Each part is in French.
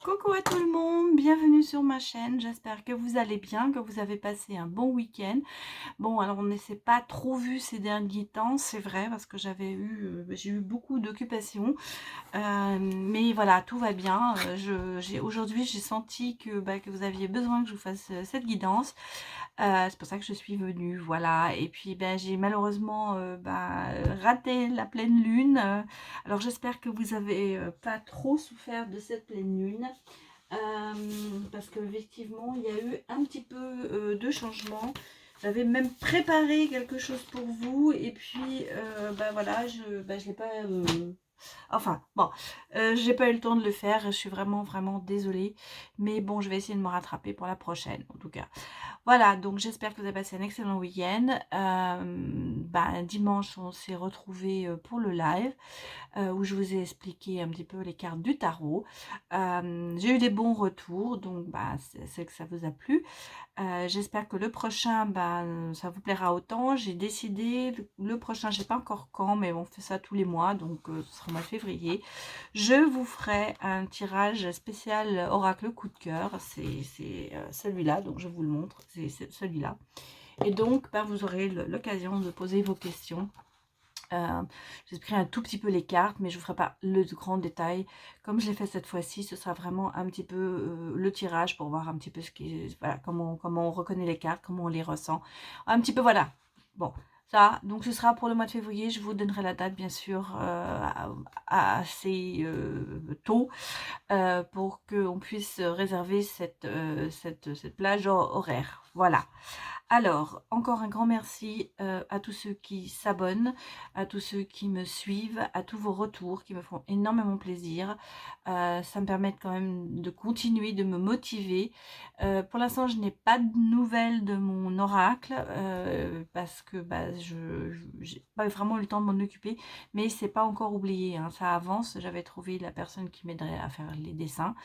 Coucou à tout le monde, bienvenue sur ma chaîne, j'espère que vous allez bien, que vous avez passé un bon week-end. Bon, alors on ne s'est pas trop vu ces derniers temps, c'est vrai, parce que j'ai eu beaucoup d'occupations, mais voilà, tout va bien. Aujourd'hui, j'ai senti que vous aviez besoin que je vous fasse cette guidance. C'est pour ça que je suis venue, voilà. Et puis, j'ai malheureusement raté la pleine lune. Alors, j'espère que vous avez pas trop souffert de cette pleine lune. Parce qu'effectivement, il y a eu un petit peu de changement. J'avais même préparé quelque chose pour vous. Et puis, voilà, je l'ai pas... Enfin, bon, j'ai pas eu le temps de le faire. Je suis vraiment, vraiment désolée. Mais bon, je vais essayer de me rattraper pour la prochaine, en tout cas. Voilà, donc j'espère que vous avez passé un excellent week-end. Dimanche, on s'est retrouvés pour le live où je vous ai expliqué un petit peu les cartes du tarot. J'ai eu des bons retours, donc c'est que ça vous a plu. J'espère que le prochain, ça vous plaira autant. J'ai décidé, le prochain, je ne sais pas encore quand, mais on fait ça tous les mois, donc ce sera au mois de février. Je vous ferai un tirage spécial oracle coup de cœur. C'est celui-là, donc je vous le montre, c'est celui-là. Et donc, vous aurez l'occasion de poser vos questions. J'expliquerai un tout petit peu les cartes, mais je ne vous ferai pas le grand détail. Comme je l'ai fait cette fois-ci, ce sera vraiment un petit peu le tirage pour voir un petit peu voilà, comment on reconnaît les cartes, comment on les ressent. Un petit peu, voilà. Bon, ça, donc ce sera pour le mois de février. Je vous donnerai la date, bien sûr, assez tôt pour qu'on puisse réserver cette plage horaire. Voilà. Alors, encore un grand merci à tous ceux qui s'abonnent, à tous ceux qui me suivent, à tous vos retours qui me font énormément plaisir. Ça me permet quand même de continuer, de me motiver. Pour l'instant, je n'ai pas de nouvelles de mon oracle parce que je n'ai pas vraiment eu le temps de m'en occuper, mais c'est pas encore oublié, hein, ça avance. J'avais trouvé la personne qui m'aiderait à faire les dessins.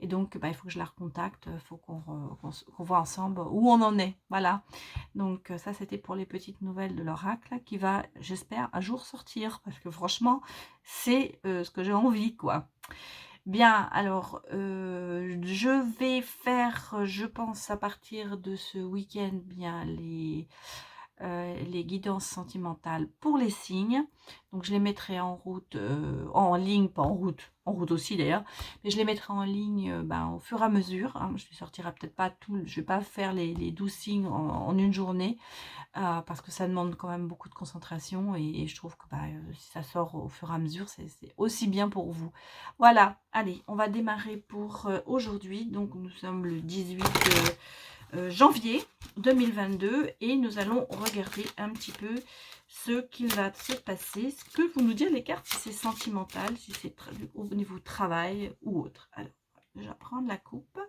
Et donc, il faut que je la recontacte, il faut qu'on voit ensemble où on en est. Voilà. Donc, ça, c'était pour les petites nouvelles de l'oracle qui va, j'espère, un jour sortir. Parce que franchement, c'est ce que j'ai envie, quoi. Bien, alors, je vais faire, je pense, à partir de ce week-end, bien, les guidances sentimentales pour les signes. Donc je les mettrai en route, en ligne, pas en route aussi d'ailleurs, mais je les mettrai en ligne au fur et à mesure. Hein. Je ne sortirai peut-être pas tout, je vais pas faire les 12 signes en une journée, parce que ça demande quand même beaucoup de concentration et je trouve que si ça sort au fur et à mesure, c'est aussi bien pour vous. Voilà, allez, on va démarrer pour aujourd'hui. Donc nous sommes le 18 janvier 2022 et nous allons regarder un petit peu ce qu'il va se passer, ce que vont nous dire les cartes, si c'est sentimental, si c'est au niveau travail ou autre. Alors, je vais prendre la coupe.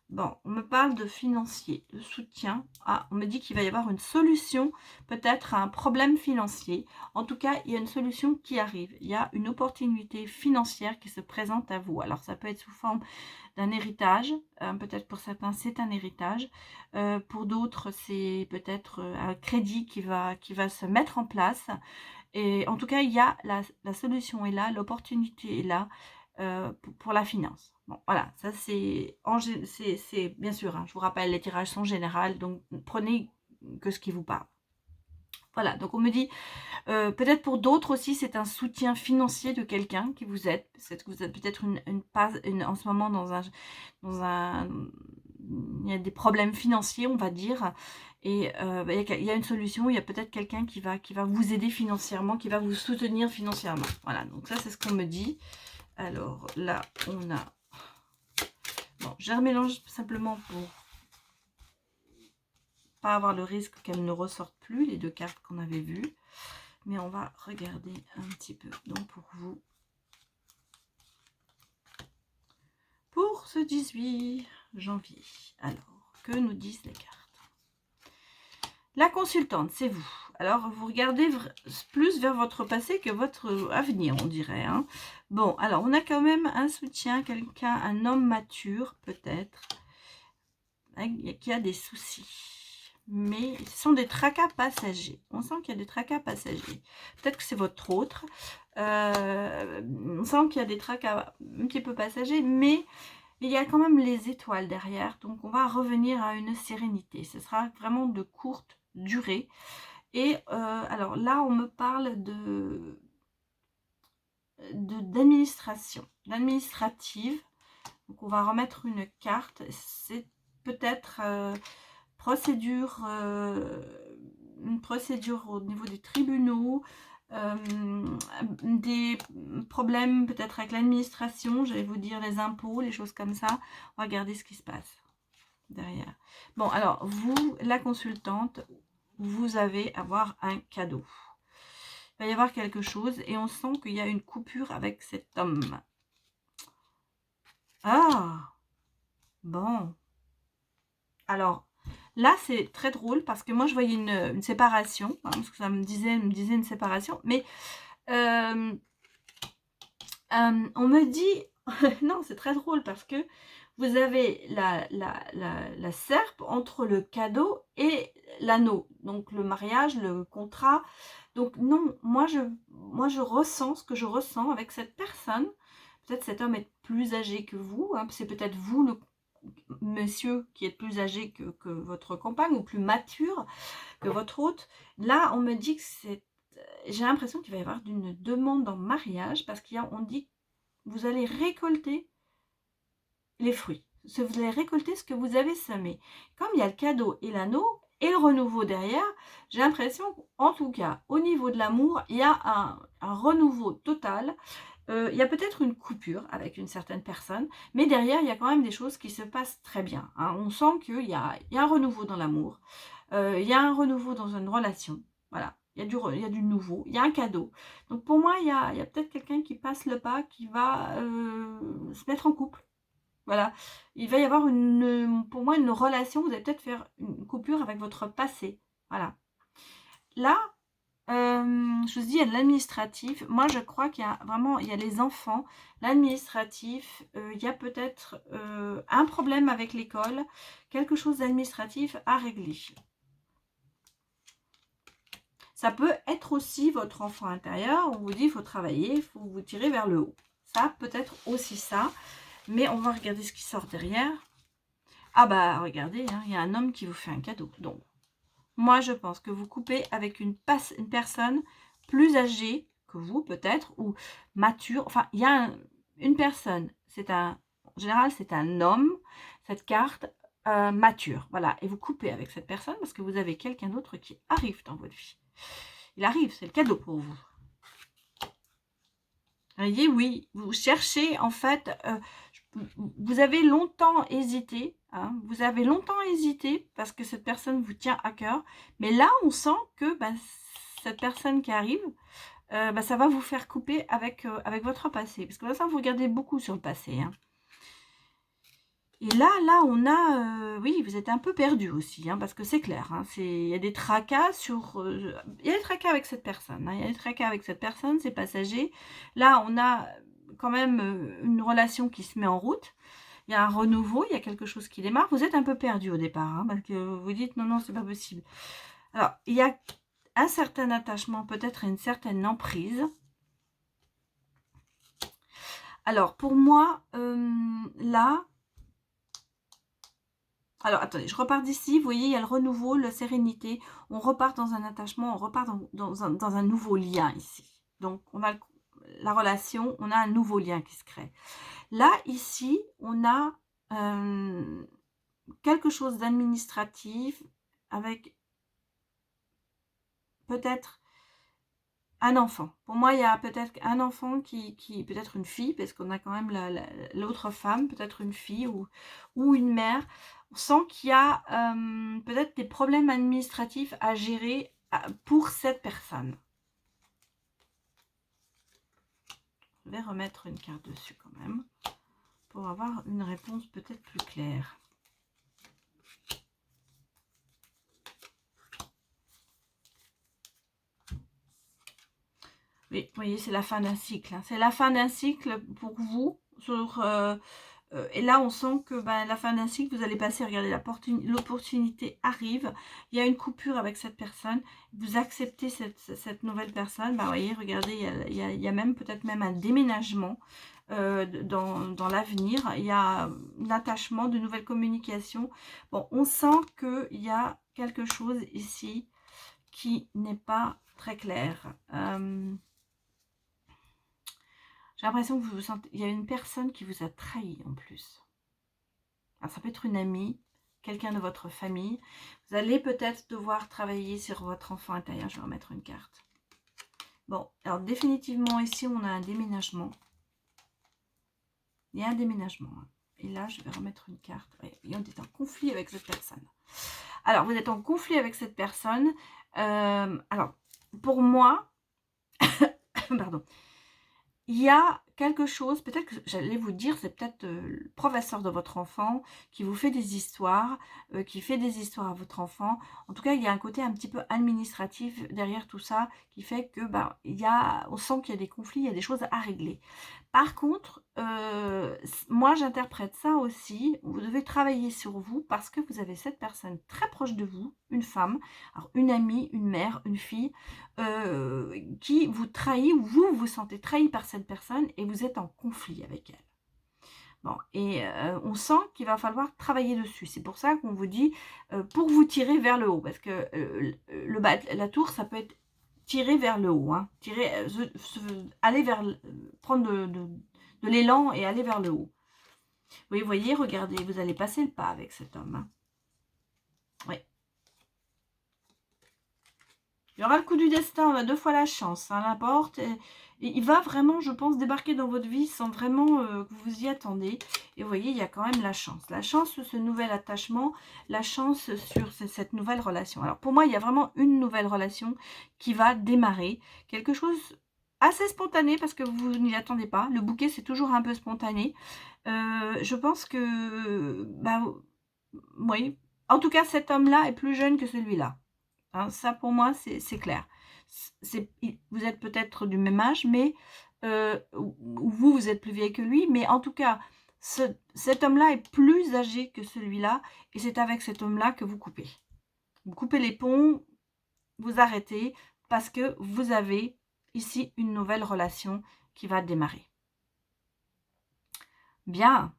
Bon, on me parle de financier, de soutien. Ah, on me dit qu'il va y avoir une solution, peut-être à un problème financier. En tout cas, il y a une solution qui arrive. Il y a une opportunité financière qui se présente à vous. Alors, ça peut être sous forme d'un héritage. Peut-être pour certains, c'est un héritage. Pour d'autres, c'est peut-être un crédit qui va se mettre en place. Et en tout cas, il y a la solution est là, l'opportunité est là pour la finance. Bon, voilà, ça c'est bien sûr, hein, je vous rappelle, les tirages sont généraux, donc prenez que ce qui vous parle. Voilà, donc on me dit, peut-être pour d'autres aussi, c'est un soutien financier de quelqu'un qui vous aide. C'est que vous êtes peut-être en ce moment dans un, il y a des problèmes financiers, on va dire, et il y a une solution. Il y a peut-être quelqu'un qui va vous aider financièrement, qui va vous soutenir financièrement. Voilà, donc ça c'est ce qu'on me dit. Alors là, on a... Bon, je remélange simplement pour pas avoir le risque qu'elles ne ressortent plus, les deux cartes qu'on avait vues. Mais on va regarder un petit peu. Donc pour vous, pour ce 18 janvier. Alors, que nous disent les cartes? La consultante, c'est vous. Alors, vous regardez plus vers votre passé que votre avenir, on dirait. Hein. Bon, alors, on a quand même un soutien, quelqu'un, un homme mature, peut-être, qui a des soucis. Mais ce sont des tracas passagers. On sent qu'il y a des tracas passagers. Peut-être que c'est votre autre. On sent qu'il y a des tracas un petit peu passagers, mais il y a quand même les étoiles derrière. Donc, on va revenir à une sérénité. Ce sera vraiment de courte durée. Et alors là, on me parle d'administration, d'administrative. Donc, on va remettre une carte. C'est peut-être procédure, une procédure au niveau des tribunaux, des problèmes peut-être avec l'administration, j'allais vous dire les impôts, les choses comme ça. On va regarder ce qui se passe derrière. Bon, alors, vous, la consultante, vous allez avoir un cadeau. Il va y avoir quelque chose et on sent qu'il y a une coupure avec cet homme. Ah, bon. Alors, là, c'est très drôle parce que moi, je voyais une séparation, hein, parce que ça me disait une séparation, mais on me dit, non, c'est très drôle parce que vous avez la serpe entre le cadeau et l'anneau, donc le mariage, le contrat. Donc non, moi je ressens ce que je ressens avec cette personne. Peut-être cet homme est plus âgé que vous, hein, c'est peut-être vous le monsieur qui est plus âgé que votre compagne ou plus mature que votre hôte. Là, on me dit que c'est... J'ai l'impression qu'il va y avoir une demande en mariage parce qu'on dit que vous allez récolter les fruits. Vous allez récolter ce que vous avez semé. Comme il y a le cadeau et l'anneau et le renouveau derrière, j'ai l'impression qu'en tout cas, au niveau de l'amour, il y a un renouveau total. Il y a peut-être une coupure avec une certaine personne, mais derrière, il y a quand même des choses qui se passent très bien. Hein. On sent qu'il y a un renouveau dans l'amour, il y a un renouveau dans une relation. Voilà, il y a du nouveau, il y a un cadeau. Donc pour moi, il y a peut-être quelqu'un qui passe le pas, qui va se mettre en couple. Voilà, il va y avoir pour moi une relation, vous allez peut-être faire une coupure avec votre passé. Voilà. Là, je vous dis, il y a de l'administratif. Moi, je crois qu'il y a vraiment, il y a les enfants, l'administratif, il y a peut-être un problème avec l'école, quelque chose d'administratif à régler. Ça peut être aussi votre enfant intérieur, on vous dit, il faut travailler, il faut vous tirer vers le haut. Ça peut être aussi ça, mais on va regarder ce qui sort derrière. Ah bah, regardez, hein, il y a un homme qui vous fait un cadeau. Donc, moi, je pense que vous coupez avec une personne plus âgée que vous, peut-être, ou mature. Enfin, il y a une personne, en général, c'est un homme, cette carte, mature. Voilà, et vous coupez avec cette personne parce que vous avez quelqu'un d'autre qui arrive dans votre vie. Il arrive, c'est le cadeau pour vous. Vous voyez, oui, vous cherchez, en fait, vous avez longtemps hésité, hein, vous avez longtemps hésité parce que cette personne vous tient à cœur, mais là, on sent que cette personne qui arrive, ça va vous faire couper avec votre passé, parce que ça, vous regardez beaucoup sur le passé. Hein. Et là, on a, oui, vous êtes un peu perdu aussi, hein, parce que c'est clair, hein, il y a des tracas il y a des tracas avec cette personne, hein, il y a des tracas avec cette personne, c'est passager. Là, on a quand même une relation qui se met en route. Il y a un renouveau, il y a quelque chose qui démarre. Vous êtes un peu perdu au départ, hein, parce que vous dites non, c'est pas possible. Alors, il y a un certain attachement, peut-être une certaine emprise. Alors, pour moi, là... Alors, attendez, je repars d'ici. Vous voyez, il y a le renouveau, la sérénité. On repart dans un attachement, on repart dans un nouveau lien ici. Donc, on a la relation, on a un nouveau lien qui se crée. Là, ici, on a quelque chose d'administratif avec peut-être un enfant. Pour moi, il y a peut-être un enfant qui peut-être une fille, parce qu'on a quand même l'autre femme, peut-être une fille ou une mère. On sent qu'il y a peut-être des problèmes administratifs à gérer pour cette personne. Je vais remettre une carte dessus quand même, pour avoir une réponse peut-être plus claire. Oui, vous voyez, c'est la fin d'un cycle. Hein. C'est la fin d'un cycle pour vous sur Et là, on sent que la fin d'un cycle, vous allez passer, regardez, l'opportunité arrive, il y a une coupure avec cette personne, vous acceptez cette nouvelle personne, vous voyez, regardez, il y a même peut-être même un déménagement dans l'avenir, il y a un attachement, de nouvelles communications. Bon, on sent qu'il y a quelque chose ici qui n'est pas très clair. J'ai l'impression que vous vous sentez, il y a une personne qui vous a trahi en plus. Alors, ça peut être une amie, quelqu'un de votre famille. Vous allez peut-être devoir travailler sur votre enfant intérieur. Je vais remettre une carte. Bon, alors définitivement ici, on a un déménagement. Il y a un déménagement. Et là, je vais remettre une carte. Oui, et on est en conflit avec cette personne. Alors, vous êtes en conflit avec cette personne. Alors, pour moi, pardon, il y a quelque chose, peut-être que j'allais vous dire, c'est peut-être le professeur de votre enfant qui vous fait des histoires, qui fait des histoires à votre enfant. En tout cas, il y a un côté un petit peu administratif derrière tout ça qui fait que on sent qu'il y a des conflits, il y a des choses à régler. Par contre, moi j'interprète ça aussi, vous devez travailler sur vous parce que vous avez cette personne très proche de vous, une femme, alors une amie, une mère, une fille, qui vous trahit, ou vous vous sentez trahi par cette personne et vous êtes en conflit avec elle. Bon, et on sent qu'il va falloir travailler dessus. C'est pour ça qu'on vous dit, pour vous tirer vers le haut, parce que la tour, ça peut être tirer vers le haut, hein, aller vers, prendre de l'élan et aller vers le haut. Oui, vous voyez, regardez, vous allez passer le pas avec cet homme. Hein. Oui. Il y aura le coup du destin, on a 2 fois la chance, hein, la porte. Et il va vraiment, je pense, débarquer dans votre vie sans vraiment que vous y attendez. Et vous voyez, il y a quand même la chance. La chance sur ce nouvel attachement, la chance sur cette nouvelle relation. Alors pour moi, il y a vraiment une nouvelle relation qui va démarrer. Quelque chose assez spontané parce que vous n'y attendez pas. Le bouquet, c'est toujours un peu spontané. Je pense que, oui. En tout cas, cet homme-là est plus jeune que celui-là. Hein, ça, pour moi, c'est clair. Vous êtes peut-être du même âge, mais vous êtes plus vieille que lui. Mais en tout cas, cet homme-là est plus âgé que celui-là. Et c'est avec cet homme-là que vous coupez. Vous coupez les ponts, vous arrêtez, parce que vous avez ici une nouvelle relation qui va démarrer. Bien.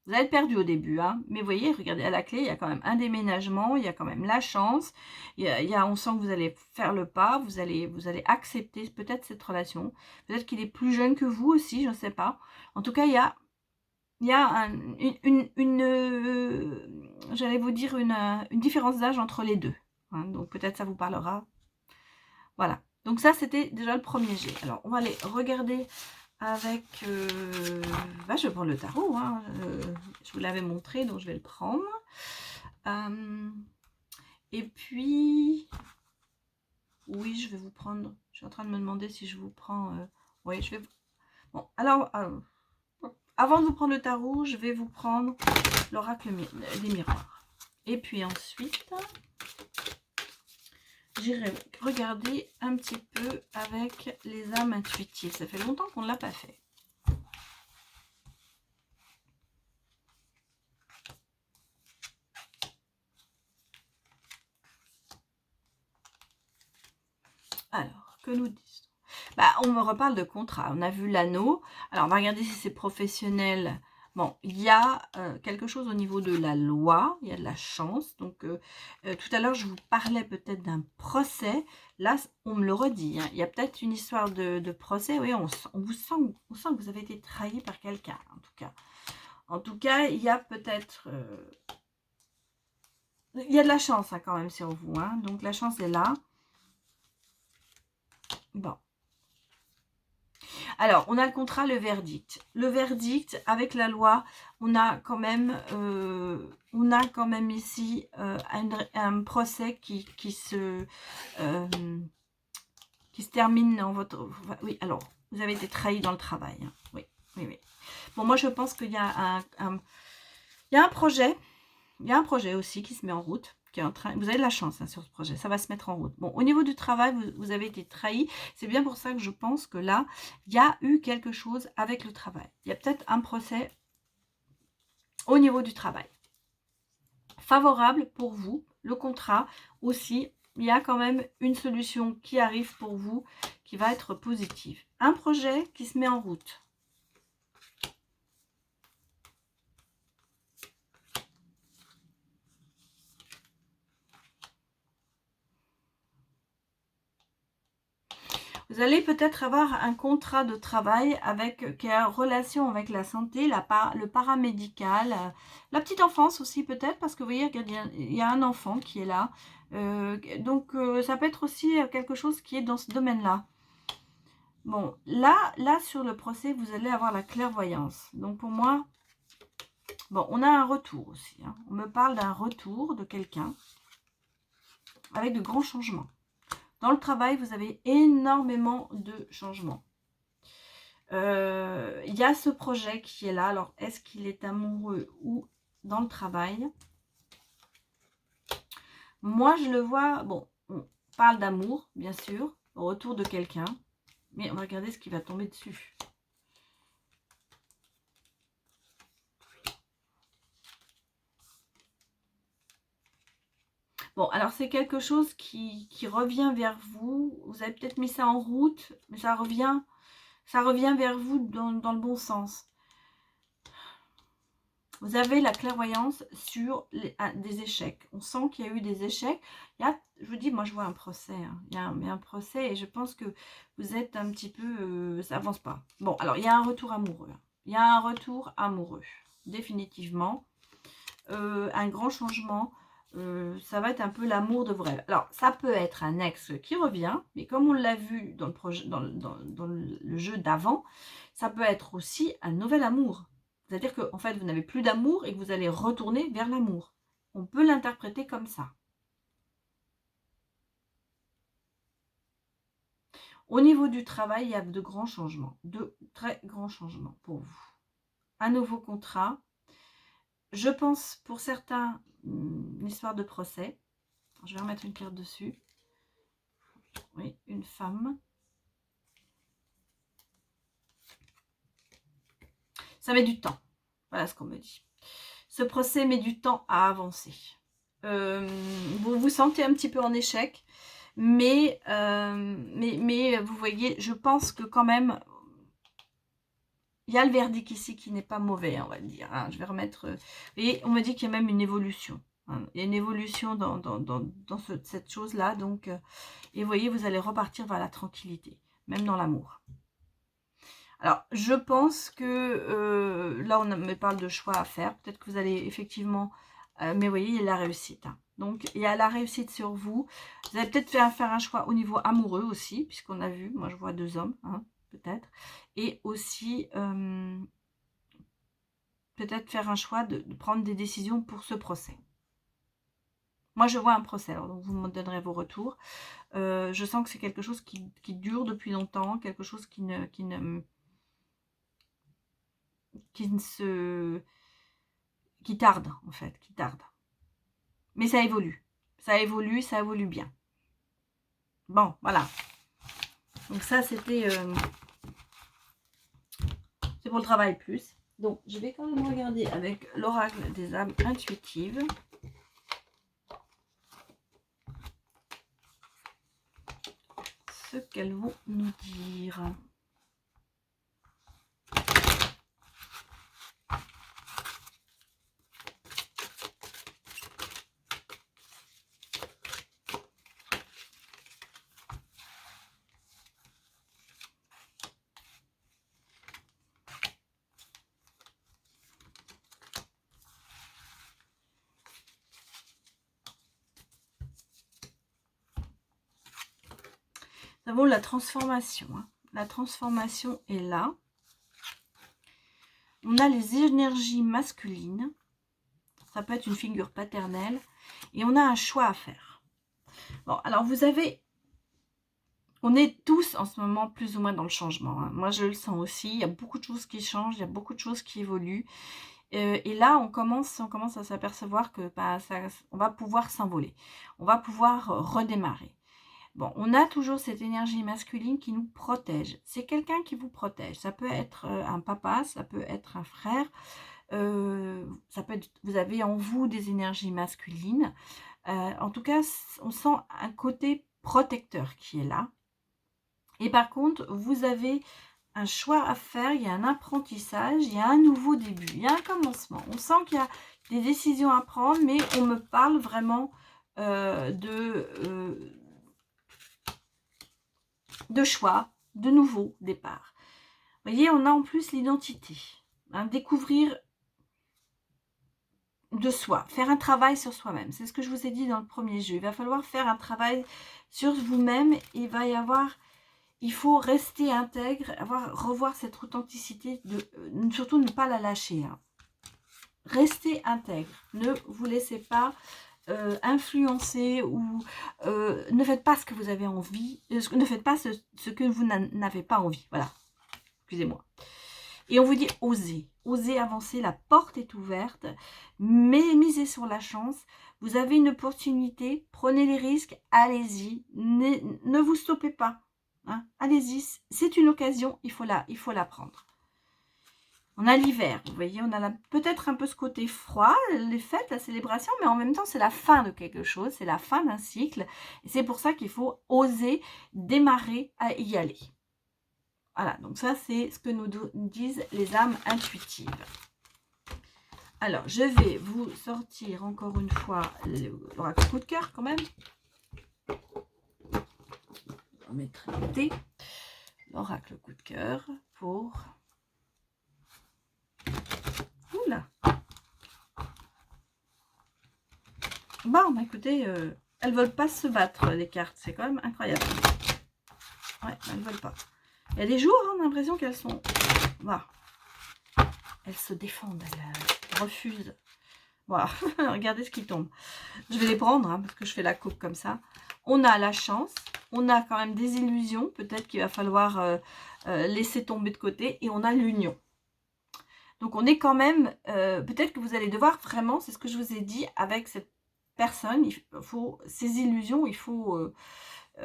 Vous allez être perdu au début, hein, mais vous voyez, regardez, à la clé, il y a quand même un déménagement, il y a quand même la chance, on sent que vous allez faire le pas, vous allez accepter peut-être cette relation, peut-être qu'il est plus jeune que vous aussi, je ne sais pas. En tout cas, il y a j'allais vous dire, une différence d'âge entre les deux. Hein, donc peut-être ça vous parlera. Voilà, donc ça c'était déjà le premier jet. Alors on va aller regarder avec, je vais prendre le tarot, hein, je vous l'avais montré, donc je vais le prendre. Et puis, oui, je vais vous prendre, je suis en train de me demander si je vous prends, oui, je vais, bon, alors, avant de vous prendre le tarot, je vais vous prendre l'oracle des miroirs. Et puis ensuite, j'irai regarder un petit peu avec les âmes intuitives. Ça fait longtemps qu'on ne l'a pas fait. Alors, que nous disent? On me reparle de contrat. On a vu l'anneau. Alors, on va regarder si c'est professionnel. Bon, il y a quelque chose au niveau de la loi. Il y a de la chance. Donc, tout à l'heure, je vous parlais peut-être d'un procès. Là, on me le redit. Hein. Il y a peut-être une histoire de procès. Oui, on sent que vous avez été trahi par quelqu'un, en tout cas. En tout cas, il y a peut-être... il y a de la chance hein, quand même sur vous. Hein. Donc, la chance est là. Bon. Alors, on a le contrat, le verdict. Le verdict, avec la loi, on a quand même ici un procès qui se termine dans votre... Oui, alors, vous avez été trahi dans le travail. Hein. Oui, oui, oui. Bon, moi, je pense qu'il y a un projet. Il y a un projet aussi qui se met en route. Vous avez de la chance hein, sur ce projet, ça va se mettre en route. Bon, au niveau du travail, vous avez été trahi. C'est bien pour ça que je pense que là, il y a eu quelque chose avec le travail. Il y a peut-être un procès Au niveau du travail, favorable pour vous, le contrat aussi, il y a quand même une solution qui arrive pour vous, qui va être positive. Un projet qui se met en route. Vous allez peut-être avoir un contrat de travail qui a relation avec la santé, le paramédical, la petite enfance aussi peut-être, parce que vous voyez, regardez, il y a un enfant qui est là. Donc, ça peut être aussi quelque chose qui est dans ce domaine-là. Bon, là, sur le procès, vous allez avoir la clairvoyance. Donc, pour moi, bon, on a un retour aussi. Hein. On me parle d'un retour de quelqu'un avec de grands changements. Dans le travail, vous avez énormément de changements. Il y a ce projet qui est là. Alors, est-ce qu'il est amoureux ou dans le travail? Moi, je le vois... Bon, on parle d'amour, bien sûr, au retour de quelqu'un. Mais on va regarder ce qui va tomber dessus. Bon, alors c'est quelque chose qui revient vers vous. Vous avez peut-être mis ça en route, mais ça revient vers vous dans le bon sens. Vous avez la clairvoyance sur des échecs. On sent qu'il y a eu des échecs. Je vous dis, moi je vois un procès. Hein. Il y a un procès et je pense que vous êtes un petit peu... ça avance pas. Bon, alors il y a un retour amoureux. Il y a un retour amoureux, définitivement. Un grand changement. Ça va être un peu l'amour de vos rêves. Alors, ça peut être un ex qui revient, mais comme on l'a vu dans le, projet, dans le jeu d'avant, ça peut être aussi un nouvel amour. C'est-à-dire qu'en fait, vous n'avez plus d'amour et que vous allez retourner vers l'amour. On peut l'interpréter comme ça. Au niveau du travail, il y a de grands changements, de très grands changements pour vous. Un nouveau contrat. Je pense pour certains, une histoire de procès. Je vais remettre une carte dessus. Oui, une femme. Ça met du temps. Voilà ce qu'on me dit. Ce procès met du temps à avancer. Vous vous sentez un petit peu en échec, mais vous voyez, je pense que quand même, il y a le verdict ici qui n'est pas mauvais, on va dire. Hein. Je vais remettre... et on me dit qu'il y a même une évolution. Hein. Il y a une évolution dans cette chose-là. Donc, et vous voyez, vous allez repartir vers la tranquillité, même dans l'amour. Alors, je pense que là, on me parle de choix à faire. Peut-être que vous allez effectivement... mais vous voyez, il y a la réussite. Hein. Donc, il y a la réussite sur vous. Vous allez peut-être faire un choix au niveau amoureux aussi, puisqu'on a vu, moi je vois 2 hommes, hein, peut-être. Et aussi, peut-être faire un choix de prendre des décisions pour ce procès. Moi, je vois un procès, alors donc vous me donnerez vos retours. Je sens que c'est quelque chose qui dure depuis longtemps, quelque chose qui tarde, en fait, qui tarde. Mais ça évolue. Ça évolue bien. Bon, voilà. Donc ça, c'était... c'est pour le travail plus. Donc, je vais quand même regarder avec l'oracle des âmes intuitives. Ce qu'elles vont nous dire. Nous avons la transformation. Hein. La transformation est là. On a les énergies masculines. Ça peut être une figure paternelle. Et on a un choix à faire. Bon, alors vous avez... On est tous en ce moment plus ou moins dans le changement. Hein. Moi, je le sens aussi. Il y a beaucoup de choses qui changent. Il y a beaucoup de choses qui évoluent. Et là, on commence à s'apercevoir que on va pouvoir s'envoler. On va pouvoir redémarrer. Bon, on a toujours cette énergie masculine qui nous protège. C'est quelqu'un qui vous protège. Ça peut être un papa, ça peut être un frère, ça vous avez en vous des énergies masculines. En tout cas, on sent un côté protecteur qui est là. Et par contre, vous avez un choix à faire, il y a un apprentissage, il y a un nouveau début, il y a un commencement. On sent qu'il y a des décisions à prendre, mais on me parle vraiment de choix, de nouveau départ. Vous voyez, on a en plus l'identité. Hein, découvrir de soi, faire un travail sur soi-même. C'est ce que je vous ai dit dans le premier jeu. Il va falloir faire un travail sur vous-même. Il faut rester intègre, revoir cette authenticité, surtout ne pas la lâcher. Hein. Restez intègre. Ne vous laissez pas influencer ou ne faites pas ce que vous avez envie. Ne faites pas ce que vous n'avez pas envie. Voilà. Excusez-moi. Et on vous dit osez. Osez avancer. La porte est ouverte. Mais misez sur la chance. Vous avez une opportunité. Prenez les risques. Allez-y. Ne vous stoppez pas. Hein, allez-y, c'est une occasion, il faut la prendre. On a l'hiver, vous voyez, on a peut-être un peu ce côté froid, les fêtes, la célébration, mais en même temps, c'est la fin de quelque chose, c'est la fin d'un cycle. Et c'est pour ça qu'il faut oser démarrer à y aller. Voilà, donc ça, c'est ce que nous disent les âmes intuitives. Alors, je vais vous sortir encore une fois l'oracle coup de cœur quand même. On mettra le thé, l'oracle coup de cœur pour... Oula. Bon, bah écoutez, elles veulent pas se battre, les cartes, c'est quand même incroyable. Ouais, elles veulent pas. Il y a des jours, on a l'impression qu'elles sont... Voilà. Elles se défendent, elles refusent. Voilà, regardez ce qui tombe. Je vais les prendre, hein, parce que je fais la coupe comme ça. On a la chance, on a quand même des illusions, peut-être qu'il va falloir laisser tomber de côté, et on a l'union. Donc on est quand même, peut-être que vous allez devoir vraiment, c'est ce que je vous ai dit, avec cette personne, ces illusions, il faut,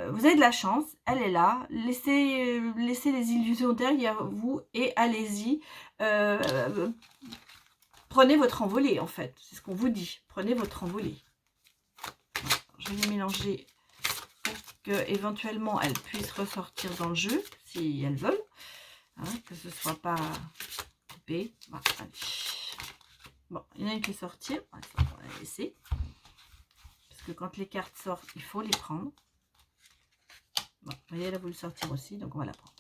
vous avez de la chance, elle est là, laissez les illusions derrière vous et allez-y, prenez votre envolée en fait, c'est ce qu'on vous dit, prenez votre envolée. Je vais les mélanger pour que éventuellement elles puissent ressortir dans le jeu, si elles veulent, hein, que ce ne soit pas coupé. Voilà, allez. Bon, il y en a une qui est sortie, on va la laisser, parce que quand les cartes sortent, il faut les prendre. Bon, vous voyez, elle a voulu sortir aussi, donc on va la prendre.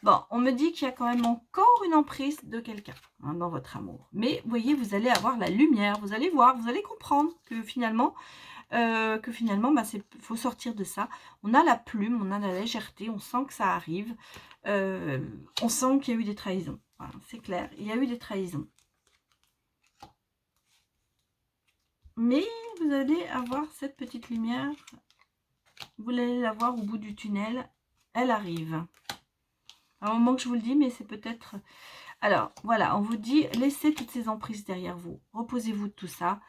Bon, on me dit qu'il y a quand même encore une emprise de quelqu'un hein, dans votre amour. Mais vous voyez, vous allez avoir la lumière, vous allez voir, vous allez comprendre que finalement, faut sortir de ça. On a la plume, on a la légèreté, on sent que ça arrive. On sent qu'il y a eu des trahisons. Voilà, c'est clair, il y a eu des trahisons. Mais vous allez avoir cette petite lumière. Vous allez la voir au bout du tunnel. Elle arrive. À un moment que je vous le dis, mais c'est peut-être... Alors, voilà, on vous dit, laissez toutes ces emprises derrière vous. Reposez-vous de tout ça.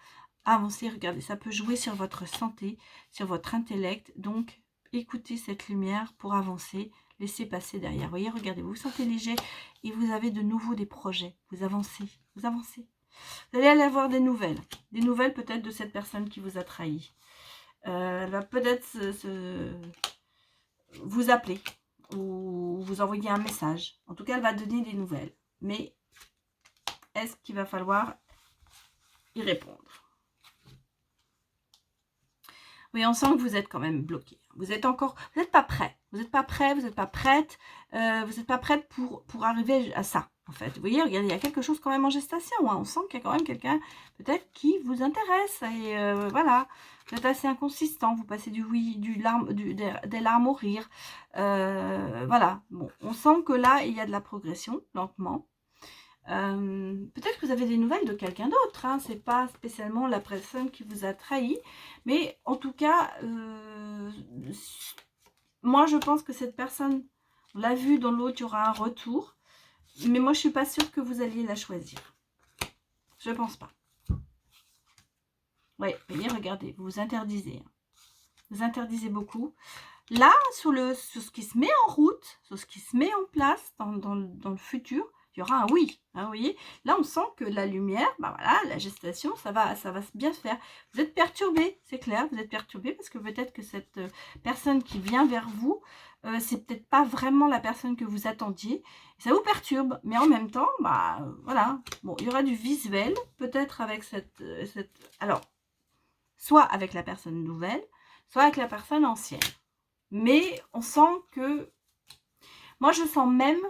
Avancez, regardez, ça peut jouer sur votre santé, sur votre intellect. Donc, écoutez cette lumière pour avancer. Laissez passer derrière. Vous voyez, regardez, vous vous sentez léger et vous avez de nouveau des projets. Vous avancez, vous avancez. Vous allez aller avoir des nouvelles. Des nouvelles peut-être de cette personne qui vous a trahi. Elle va peut-être vous appeler ou vous envoyer un message. En tout cas, elle va donner des nouvelles. Mais est-ce qu'il va falloir y répondre? Oui, on sent que vous êtes quand même bloqué. Vous êtes encore, vous n'êtes pas prêt. Vous n'êtes pas prêt, vous n'êtes pas prête. Vous n'êtes pas prête pour arriver à ça, en fait. Vous voyez, regardez, il y a quelque chose quand même en gestation. Hein. On sent qu'il y a quand même quelqu'un, peut-être, qui vous intéresse. Et voilà, vous êtes assez inconsistant. Vous passez des larmes au rire. Voilà, bon, on sent que là, il y a de la progression, lentement. Peut-être que vous avez des nouvelles de quelqu'un d'autre, hein. C'est pas spécialement la personne qui vous a trahi, mais en tout cas, moi je pense que cette personne, on l'a vu dans l'autre, il y aura un retour, mais moi je suis pas sûre que vous alliez la choisir. Je pense pas. Oui, vous voyez, regardez, vous vous interdisez. Hein. Vous interdisez beaucoup. Là, sur ce qui se met en route, sur ce qui se met en place dans le futur, il y aura un oui. Hein, vous voyez, là, on sent que la lumière, bah voilà, la gestation, ça va bien se faire. Vous êtes perturbé, c'est clair, vous êtes perturbé parce que peut-être que cette personne qui vient vers vous, c'est peut-être pas vraiment la personne que vous attendiez. Ça vous perturbe, mais en même temps, bah voilà. Bon, il y aura du visuel, peut-être avec alors, soit avec la personne nouvelle, soit avec la personne ancienne. Mais on sent que... Moi, je sens même...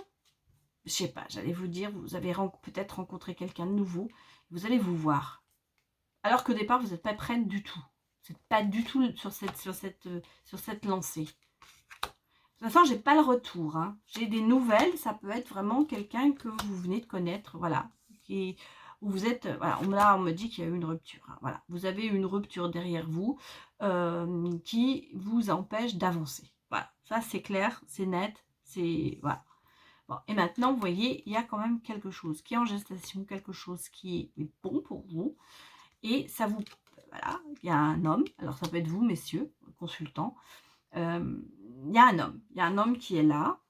Je sais pas, j'allais vous dire, vous avez peut-être rencontré quelqu'un de nouveau. Vous allez vous voir. Alors qu'au départ, vous n'êtes pas prête du tout. Vous n'êtes pas du tout sur cette lancée. De toute façon, j'ai pas le retour. Hein. J'ai des nouvelles. Ça peut être vraiment quelqu'un que vous venez de connaître. Voilà. Où vous êtes... Voilà, là, on me dit qu'il y a eu une rupture. Hein, voilà. Vous avez une rupture derrière vous qui vous empêche d'avancer. Voilà. Ça, c'est clair, c'est net. C'est... Voilà. Bon, et maintenant, vous voyez, il y a quand même quelque chose qui est en gestation, quelque chose qui est bon pour vous. Et ça vous... Voilà, il y a un homme. Alors, ça peut être vous, messieurs, consultants. Il y a un homme qui est là,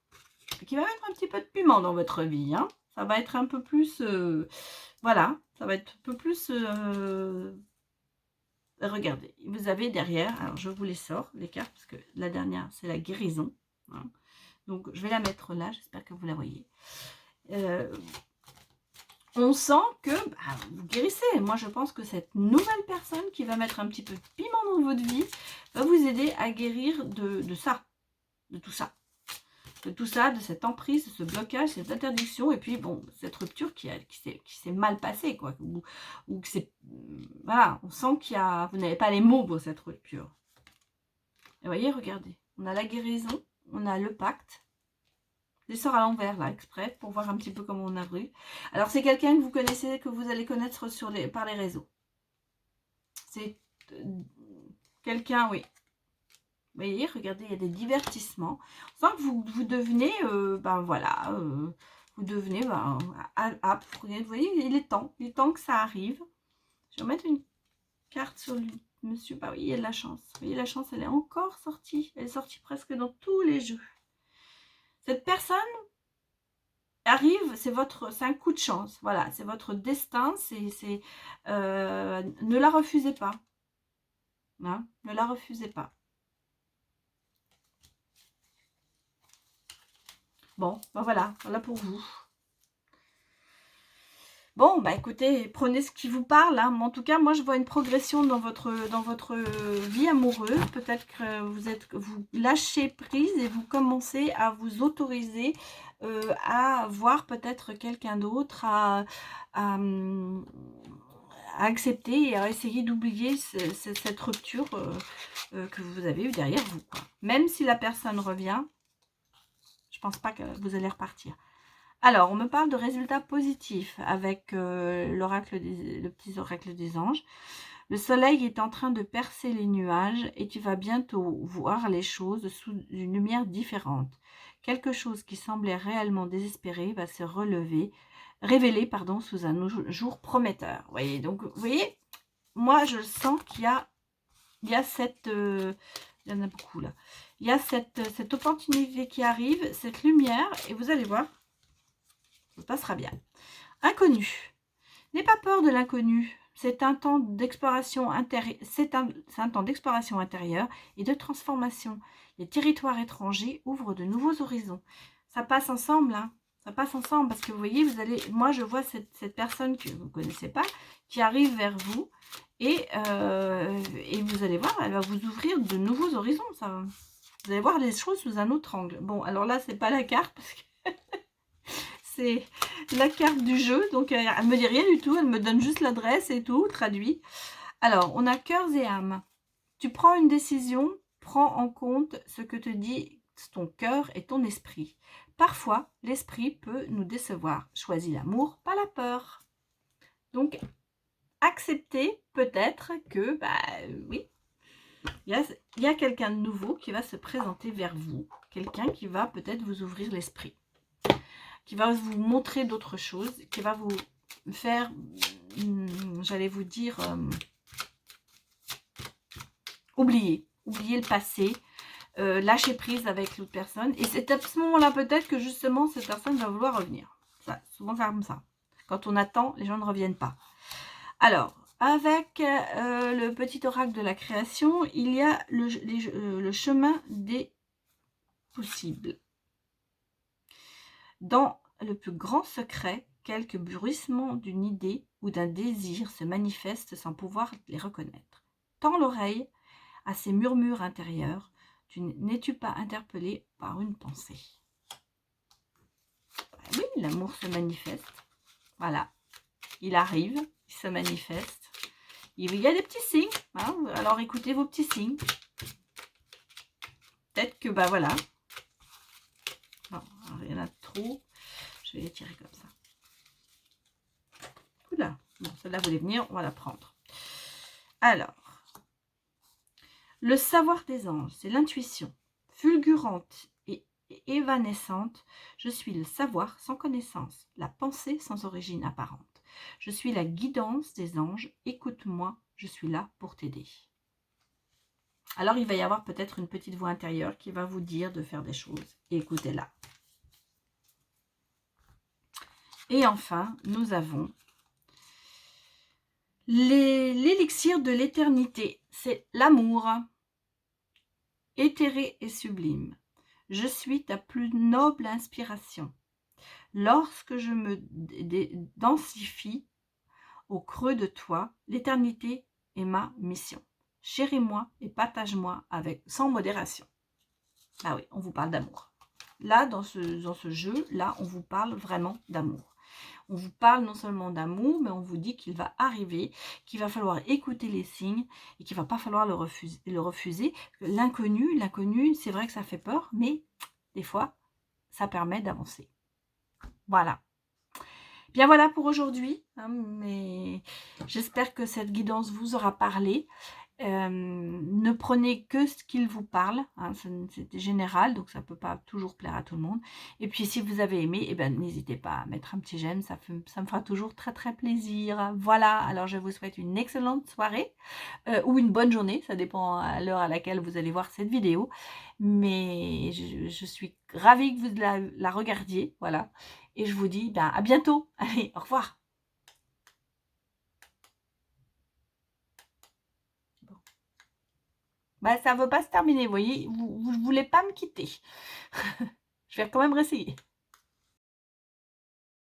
qui va mettre un petit peu de piment dans votre vie. Hein. Ça va être un peu plus... voilà, ça va être un peu plus... regardez, vous avez derrière... Alors, je vous les sors, les cartes, parce que la dernière, c'est la guérison. Hein. Donc, je vais la mettre là, j'espère que vous la voyez. On sent que bah, vous guérissez. Moi, je pense que cette nouvelle personne qui va mettre un petit peu de piment dans votre vie va vous aider à guérir de ça, de tout ça. De tout ça, de cette emprise, de ce blocage, cette interdiction, et puis, bon, cette rupture qui s'est mal passée, quoi. Ou que c'est... Voilà, on sent qu'il y a... Vous n'avez pas les mots pour cette rupture. Et vous voyez, regardez. On a la guérison, on a le pacte. Je sors à l'envers, là, exprès, pour voir un petit peu comment on a vu. Alors, c'est quelqu'un que vous connaissez, que vous allez connaître par les réseaux. C'est quelqu'un, oui. Vous voyez, regardez, il y a des divertissements. On sent que vous devenez, ben voilà, vous devenez, ben, vous voyez, il est temps que ça arrive. Je vais mettre une carte sur lui, monsieur. Bah oui, il y a de la chance. Vous voyez, la chance, elle est encore sortie. Elle est sortie presque dans tous les jeux. Cette personne arrive, c'est un coup de chance, voilà, c'est votre destin, ne la refusez pas, hein, ne la refusez pas. Bon, ben voilà pour vous. Bon, bah écoutez, prenez ce qui vous parle, hein. En tout cas, moi je vois une progression dans votre vie amoureuse. Peut-être que vous lâchez prise et vous commencez à vous autoriser à voir peut-être quelqu'un d'autre, à accepter et à essayer d'oublier cette rupture que vous avez eue derrière vous, quoi. Même si la personne revient, je pense pas que vous allez repartir. Alors, on me parle de résultats positifs avec le petit oracle des anges. Le soleil est en train de percer les nuages et tu vas bientôt voir les choses sous une lumière différente. Quelque chose qui semblait réellement désespéré va se révéler sous un jour prometteur. Vous voyez, donc, vous voyez, moi, je sens qu'il y a cette... il y en a beaucoup là. Il y a cette opportunité qui arrive, cette lumière, et vous allez voir, ça se passera bien. Inconnu. N'aie pas peur de l'inconnu. C'est un temps d'exploration intérieure. C'est un temps d'exploration intérieure et de transformation. Les territoires étrangers ouvrent de nouveaux horizons. Ça passe ensemble, hein. Ça passe ensemble parce que vous voyez, moi je vois cette personne que vous ne connaissez pas qui arrive vers vous et vous allez voir, elle va vous ouvrir de nouveaux horizons. Vous allez voir les choses sous un autre angle. Bon, alors là, c'est pas la carte parce que c'est la carte du jeu, donc elle ne me dit rien du tout, elle me donne juste l'adresse et tout, traduit. Alors, on a cœurs et âmes. Tu prends une décision, prends en compte ce que te dit ton cœur et ton esprit. Parfois, l'esprit peut nous décevoir. Choisis l'amour, pas la peur. Donc, acceptez peut-être que, oui, il y a quelqu'un de nouveau qui va se présenter vers vous. Quelqu'un qui va peut-être vous ouvrir l'esprit, qui va vous montrer d'autres choses, qui va vous faire, j'allais vous dire, oublier le passé, lâcher prise avec l'autre personne. Et c'est à ce moment-là peut-être que justement cette personne va vouloir revenir. souvent comme ça. Quand on attend, les gens ne reviennent pas. Alors, avec le petit oracle de la création, il y a le chemin des possibles. Dans le plus grand secret, quelques bruissements d'une idée ou d'un désir se manifestent sans pouvoir les reconnaître. Tends l'oreille à ces murmures intérieurs. N'es-tu pas interpellé par une pensée? Oui, l'amour se manifeste. Voilà, il arrive, il se manifeste. Il y a des petits signes, hein, alors écoutez vos petits signes. Peut-être que, bah voilà. Non, il y en a trop. Je vais les tirer comme ça. Oula, bon, celle-là voulait venir, on va la prendre. Alors, le savoir des anges, c'est l'intuition. Fulgurante et évanescente, je suis le savoir sans connaissance, la pensée sans origine apparente. Je suis la guidance des anges, écoute-moi, je suis là pour t'aider. Alors, il va y avoir peut-être une petite voix intérieure qui va vous dire de faire des choses. Écoutez-la. Et enfin, nous avons l'élixir de l'éternité. C'est l'amour, éthéré et sublime. Je suis ta plus noble inspiration. Lorsque je me densifie au creux de toi, l'éternité est ma mission. Chéris-moi et partage-moi sans modération. Ah oui, on vous parle d'amour. Là, dans ce jeu, là, on vous parle vraiment d'amour. On vous parle non seulement d'amour, mais on vous dit qu'il va arriver, qu'il va falloir écouter les signes et qu'il ne va pas falloir le refuser. L'inconnu, c'est vrai que ça fait peur, mais des fois, ça permet d'avancer. Voilà. Bien voilà pour aujourd'hui, hein, mais j'espère que cette guidance vous aura parlé. Ne prenez que ce qu'il vous parle, hein, c'est général, donc ça ne peut pas toujours plaire à tout le monde. Et puis si vous avez aimé, eh ben, n'hésitez pas à mettre un petit j'aime, ça me fera toujours très très plaisir. Voilà, alors je vous souhaite une excellente soirée ou une bonne journée, ça dépend à l'heure à laquelle vous allez voir cette vidéo. Mais je suis ravie que vous la regardiez, voilà. Et je vous dis ben, à bientôt. Allez, au revoir. Bah, ça ne veut pas se terminer, vous voyez, vous ne voulez pas me quitter. Je vais quand même réessayer.